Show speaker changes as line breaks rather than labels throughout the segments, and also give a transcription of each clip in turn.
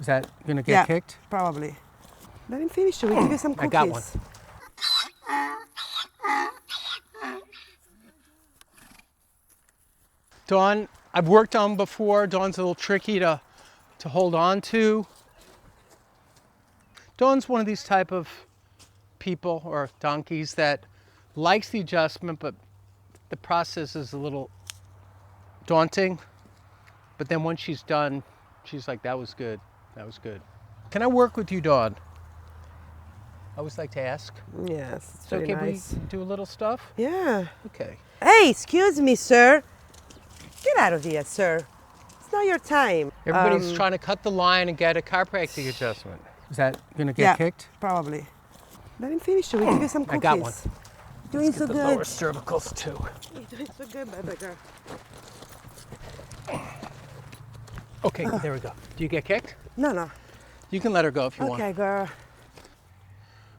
Is that gonna get kicked?
Probably. Let him finish it. We give you some cookies.
I got one. Dawn, I've worked on before. Dawn's a little tricky to hold on to. Dawn's one of these type of people or donkeys that likes the adjustment, but the process is a little daunting. But then once she's done, she's like, that was good. That was good. Can I work with you, Dawn? I always like to ask.
Yes, it's
So
very
okay,
nice.
we do a little stuff?
Yeah.
Okay.
Hey, excuse me, sir. Get out of here, sir. It's not your time.
Everybody's trying to cut the line and get a chiropractic adjustment. Is that gonna get kicked?
Probably. Let him finish it. We give you some cookies.
I got one.
Doing so
The
good.
lower cervicals too.
You're doing so good, baby girl.
Okay, there we go. Do you get kicked?
No, no.
You can let her go if you want.
Okay, girl.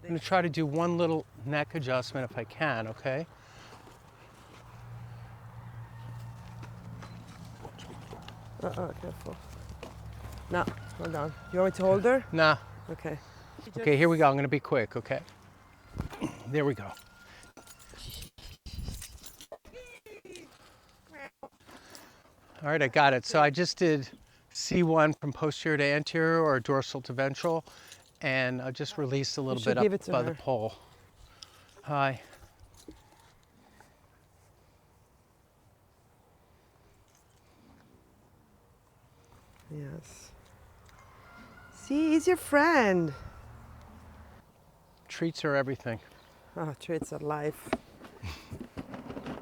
I'm gonna try to do one little neck adjustment if I can, okay?
Careful. No, hold on. You want me to hold her?
Nah.
Okay.
Okay, here we go. I'm gonna be quick, okay? There we go. All right, I got it. So I just did C1 from posterior to anterior or dorsal to ventral, and I just released a little bit
give
up
it to
by the
her.
pole. Hi.
Yes. See, he's your friend.
Treats are everything.
Oh, treats are life.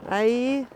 Aí.